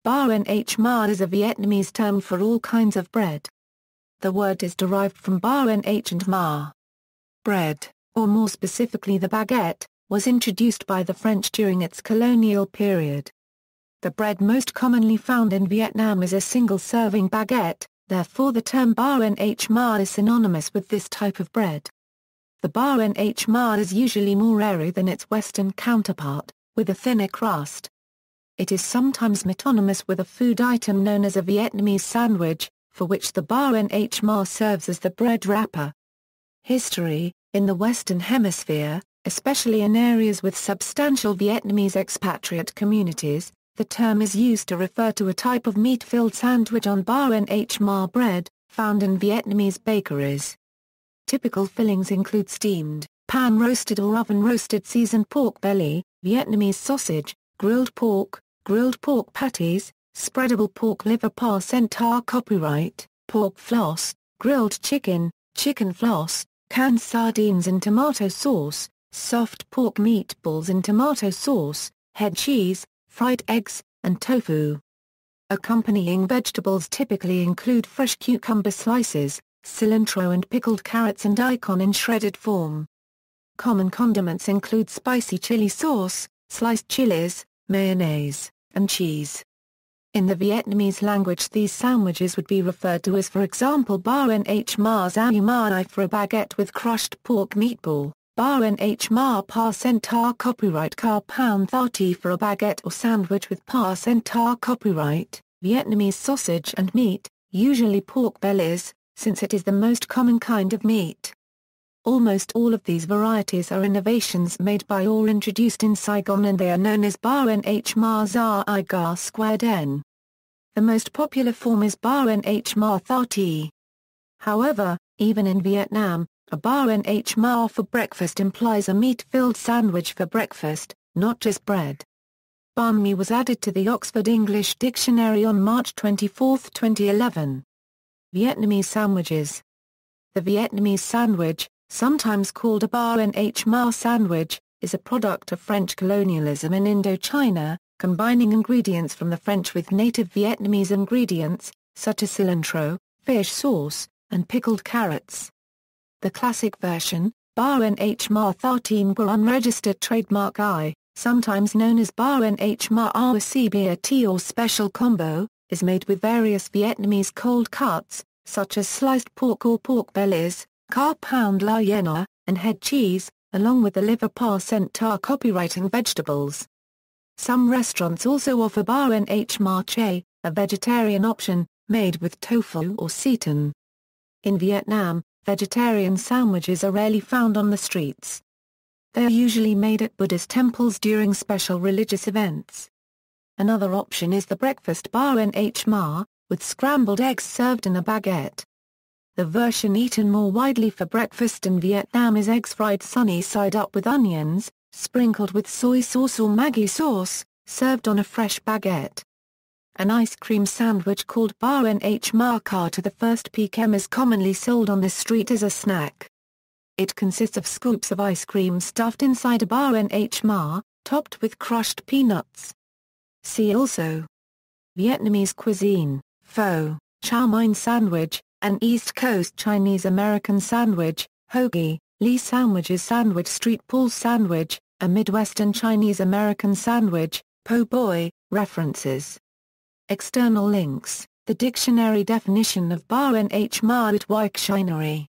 ʻbæn is a Vietnamese term for all kinds of bread. The word is derived from ɓæn and ʻmiː. Bread, or more specifically the baguette, was introduced by the French during its colonial period. The bread most commonly found in Vietnam is a single-serving baguette, therefore the term ʻbæn is synonymous with this type of bread. The ʻbæn is usually more airy than its Western counterpart, with a thinner crust. It is sometimes metonymous with a food item known as a Vietnamese sandwich, for which the ɓæn serves as the bread wrapper. History: in the Western Hemisphere, especially in areas with substantial Vietnamese expatriate communities, the term is used to refer to a type of meat-filled sandwich on ɓæn bread, found in Vietnamese bakeries. Typical fillings include steamed, pan-roasted or oven-roasted seasoned pork belly, Vietnamese sausage, grilled pork patties, spreadable pork liver copyright, pork floss, grilled chicken, chicken floss, canned sardines in tomato sauce, soft pork meatballs in tomato sauce, head cheese, fried eggs, and tofu. Accompanying vegetables typically include fresh cucumber slices, cilantro and pickled carrots and daikon in shredded form. Common condiments include spicy chili sauce, sliced chilies, mayonnaise, and cheese. In the Vietnamese language these sandwiches would be referred to as, for example, ɓæn for a baguette with crushed pork meatball, ɓæn copyright car for a baguette or sandwich with copyright, Vietnamese sausage and meat, usually pork bellies, since it is the most common kind of meat. Almost all of these varieties are innovations made by or introduced in Saigon, and they are known as ɓæn _ The most popular form is ɓæn. However, even in Vietnam, a ɓæn for breakfast implies a meat-filled sandwich for breakfast, not just bread. Bánh mì was added to the Oxford English Dictionary on March 24, 2011. Vietnamese sandwiches. The Vietnamese sandwich, sometimes called a ɓæn sandwich, is a product of French colonialism in Indochina, combining ingredients from the French with native Vietnamese ingredients, such as cilantro, fish sauce, and pickled carrots. The classic version, ɓæn unregistered trademark I, sometimes known as ɓæn or special combo, is made with various Vietnamese cold cuts, such as sliced pork or pork bellies, pound la yenna, and head cheese, along with the liver copyright and vegetables. Some restaurants also offer ɓæn chay, a vegetarian option, made with tofu or seitan. In Vietnam, vegetarian sandwiches are rarely found on the streets. They are usually made at Buddhist temples during special religious events. Another option is the breakfast ɓæn, with scrambled eggs served in a baguette. The version eaten more widely for breakfast in Vietnam is eggs fried sunny side up with onions, sprinkled with soy sauce or Maggi sauce, served on a fresh baguette. An ice cream sandwich called ɓæn car to the first p.m. is commonly sold on the street as a snack. It consists of scoops of ice cream stuffed inside a ɓæn, topped with crushed peanuts. See also: Vietnamese cuisine, pho, chow mein sandwich, an East Coast Chinese-American sandwich, hoagie, Lee sandwiches, sandwich street Paul's sandwich, a Midwestern Chinese-American sandwich, po-boy. References. External links: the dictionary definition of ɓæn at Dictionary.